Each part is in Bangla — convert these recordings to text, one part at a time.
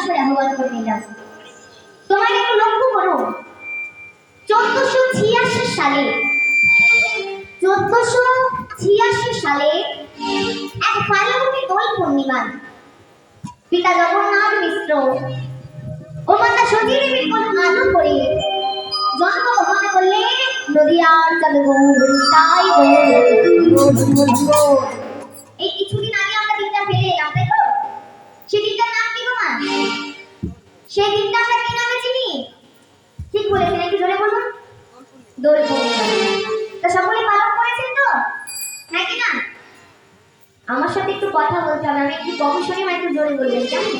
করে আহ্বান করে নিলাম। তোমাকে একটু লক্ষ্য করো, 1486 সালে 1486 সালে এক ফাল্গুনী দোল পূর্ণিমা পিতা জগন্নাথ মিশ্র ও মাতা সতী দেবীর কোন আলো করে জন্মগ্রহণ করলেন নদিয়ার তাই এই কিছুদিন আগে আমরা দিনটা পেলে এলাম, তাই তো? সেই দিনটার নাম কি গো মা? সেই দিনটা আমরা কি নামে চিনি? ঠিক বলেছেন, একটু জোরে বলুন। দোল পূর্ণিমা। তা সকলে পালন করেছেন তো? হ্যাঁ কি না? আমার সাথে একটু কথা বলতে হবে, আমি একটু কম শুনি, একটু জোরে বলবেন কেমন?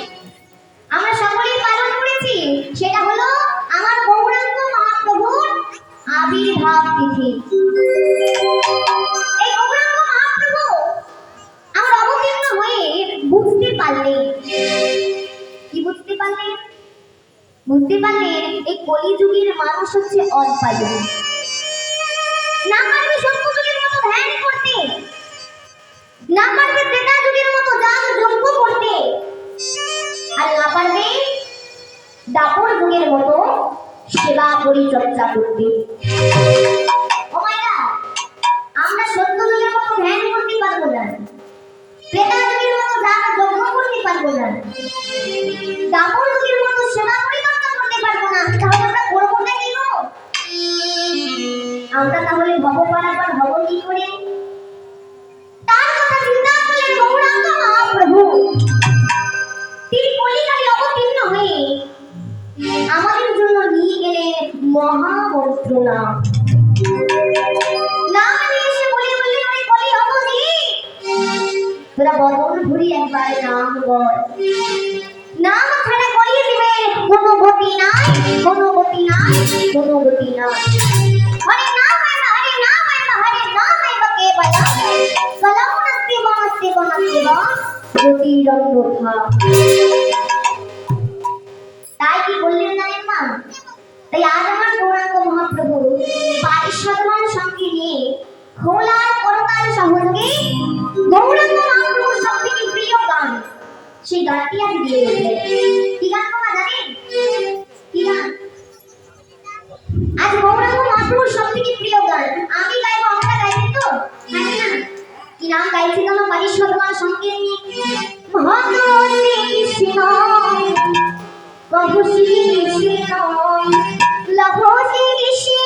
আমরা সকলেই পালন করেছি, সেটা হলো আমার গৌরাঙ্গ মহাপ্রভুর আবির্ভাব তিথি। এই গৌরাঙ্গ মহাপ্রভু আমার অবতীর্ণ হয়ে বুঝতে পারলেন, কি বুঝতে পারলেন? বুঝতে পারলেন এই কলিযুগের মানুষ হচ্ছে অল্পায়ু, না পারবে সত্য যুগের মতো ধ্যান করতে, না পারবে ত্রেতা যুগের মতো যাগ যজ্ঞ করতে, আর না পারবে দাপর যুগের মতো সেবা পরিচর্যা করতে। ও মায়েরা, আমরা সত্য যুগের মতো ধ্যান করতে পারবো না, ত্রেতা যুগের মতো যাগ যজ্ঞ করতে পারবো না, দাপর যুগের মতো সেবা পরিচর্যা করতে পারবো না। তাহলে আমরা করবো না কি গো? আমরা তাহলে ভব পারাপার হব কি করে? তার কথা চিন্তা করলেন গৌরাঙ্গ মহাপ্রভু। তিনি কলিকালে অবতীর্ণ হয়ে আমাদের জন্য নিয়ে গেলেন মহামন্ত্রণা। নাম নিয়ে এসে বলে বললেন, ওই কলি অবধি তোরা বদন ঘুরি একবার নাম বল, নাম ছাড়া কলিয়ে দিবে কোনো গতি নাই, কোনো গতি নাই, কোনো গতি নাই। হরে নাম আইবা, হরে নাম আইবা, হরে নাম আইবা কে বলা কলম নস্তি বনস্তি বনস্তি বন গতি রন্ধা। তাই কি বললেন জানেন মা? তাই আজ আমার গৌরাঙ্গ মহাপ্রভু 22 সঙ্গে নিয়ে খোলার করতাল সহযোগে গৌরাঙ্গ মহাপ্রভুর সবথেকে প্রিয় গান, সেই গানটি আজ দিয়ে গেলেন। কি গান তোমরা জানেন? কি গান? আজ গৌরাঙ্গ মহাপ্রভুর সবথেকে প্রিয় গান আমি গাইবো, আপনারা গাইবেন তো? হ্যাঁ না? কি নাম গাইছি জানো? 22 সঙ্গে নিয়ে ভগবতী কৃষ্ণ প্রভু শ্রী কৃষ্ণ লভো শ্রী কৃষ্ণ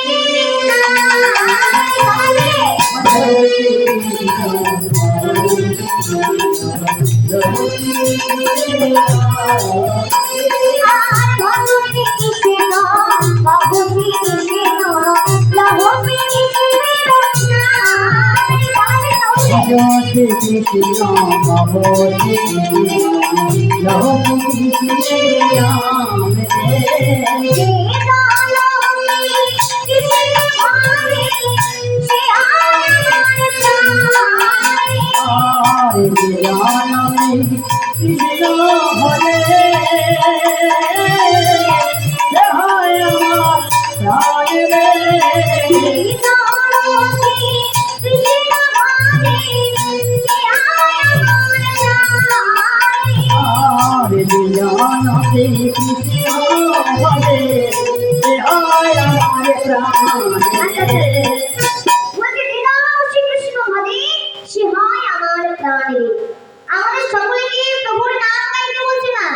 আমাদের সকলকে প্রভুর নাম গাইতে বলছে না,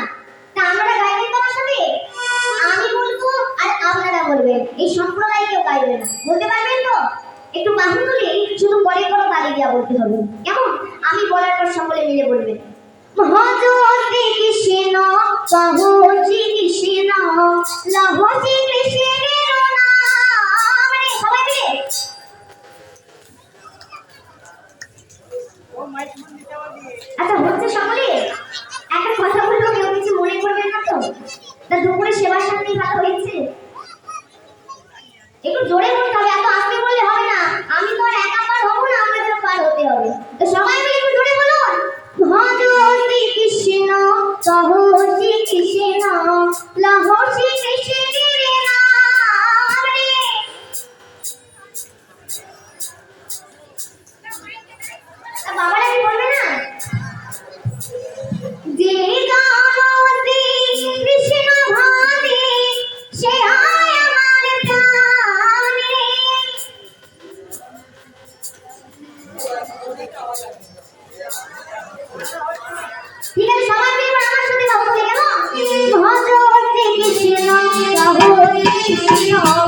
তা আমরা গাইবেন তোমার সাথে? আমি বলবো আর আপনারা বলবেন, এই সম্প্রদায় কেউ গাইবে না, বলতে পারবেন তো? একটু বাহু তুলে শুধু পরে কোনো তালি দিয়া বলতে হবে, কেমন? আমি বলার পর সকলে মিলে বলবেন, ভজতে কৃষ্ণ কহো শ্রী কৃষ্ণ লহো শ্রী কৃষ্ণের নাম। সবাই মিলে আচ্ছা হচ্ছে সকলে? একটা কথা বলবো, কেউ কিছু মনে করবেন না তো? তা দুপুরে সেবার সাথে ভালো হয়েছে? একটু জোরে বলতে হবে, এত আস্তে বললে হবে না, আমি তো আর একা পার হবো না, আমাদের পার হতে হবে। তো সবাই মিলে একটু জোরে বলুন, ভজ শ্রী কৃষ্ণ কহো শ্রী কৃষ্ণ লহো শ্রী কৃষ্ণের নাম রে। বাবারা কি বলবে না? যে গান শ্রী কৃষ্ণ লহ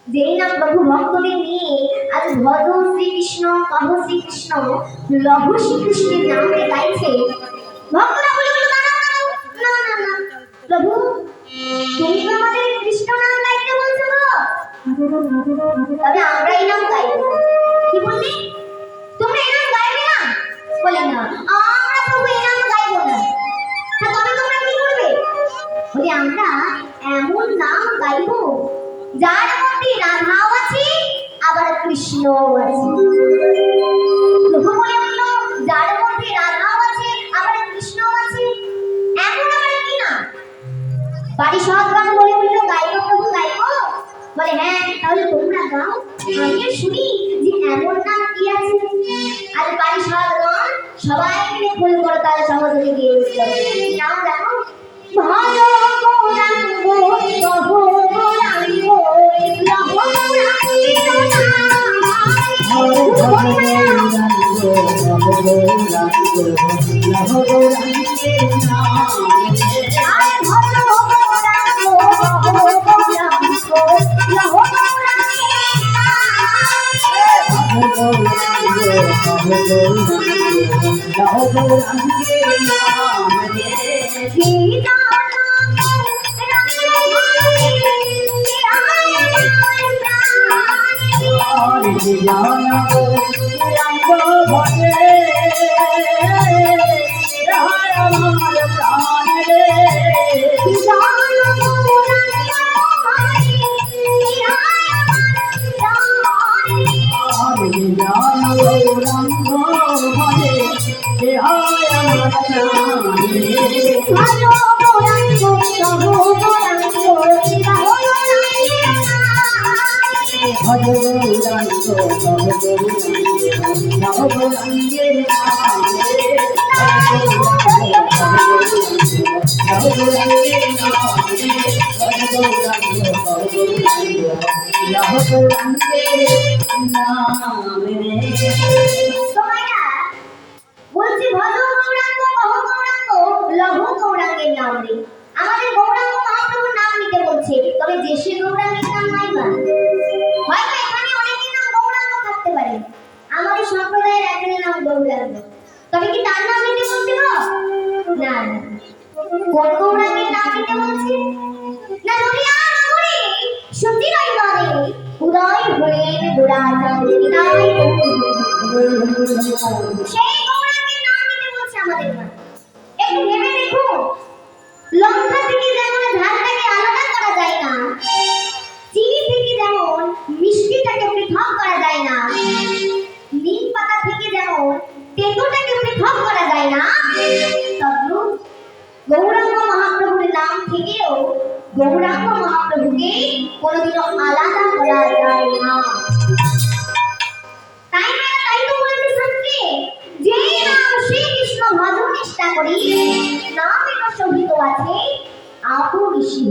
যেই না প্রভু ভক্তদের নিয়ে আজ ভজ শ্রীকৃষ্ণ কহ শ্রীকৃষ্ণ লহ শ্রীকৃষ্ণের নামে গাইছে, ভক্তরা বলে না না না প্রভু তুমি তো আমাদের কৃষ্ণ নাম গাইতে বলছো তো, তবে আমরা এই নাম গাইব। কি বললি তোমরা এই নাম গাইবে না? বলে না আমরা প্রভু এই নাম গাইব না। তবে তোমরা কি করবে? বলি আমরা এমন নাম গাইব যার মধ্যে রাধাও আছে আবার কৃষ্ণও আছে। প্রভু বলে বলল যার মধ্যে রাধাও আছে আবার কৃষ্ণও আছে, এমন আবার কি না? বাড়ি সহজবান বলে বলল গাইব প্রভু গাইব। বলে হ্যাঁ তাহলে তোমরা গাও, আমিও শুনি যে এমন নাম কি আছে। আর বাড়ি সহজবান সবাই মিলে ফুল করে তার সহযোগে গিয়ে উঠল। নাম দেখো ভজ গৌরাঙ্গ লহ গৌরাঙ্গ লহ বলছি ভজ গৌরাঙ্গ কহ গৌরাঙ্গ লহ গৌরাঙ্গের নাম নেই। আমাদের গৌরাঙ্গ মহাপ্রভুর নাম নিতে বলছে, তবে যে সে গৌরাঙ্গের নাম নাই বা হয়তো এখানে অনেকের নাম গৌরাঙ্গ থাকতে পারে, আমাদের সম্প্রদায়ের একজনের নাম গৌরাঙ্গ, তবে কি তার নাম নিতে বলছে না? না কোন গৌরাঙ্গের নাম নিতে বলছে? না নদিয়া নগরে সত্যি নয় নরে উদয় হলেন গোরাচাঁদের বিদায় সেই গৌরাঙ্গের নাম নিতে বলছে আমাদের মা। একটু ভেবে দেখো, লঙ্কা থেকে যেমন ঝালটাকে আলাদা করা যায় না, চিনি থেকে যেমন মিষ্টিটাকে পৃথক করা যায় না, নিম পাতা থেকে যেমন তেঁতোটাকে পৃথক করা যায় না, তদ্রূপ গৌরাঙ্গ মহাপ্রভুর নাম থেকেও গৌরাঙ্গ মহাপ্রভুকে কোনোদিনও আলাদা করা যায় না। তাই তো বলেছে শাস্ত্রে, যেই নাম শ্রীকৃষ্ণ ভজ নিষ্ঠা করি নামের সহিত আছে আপন ঋষি।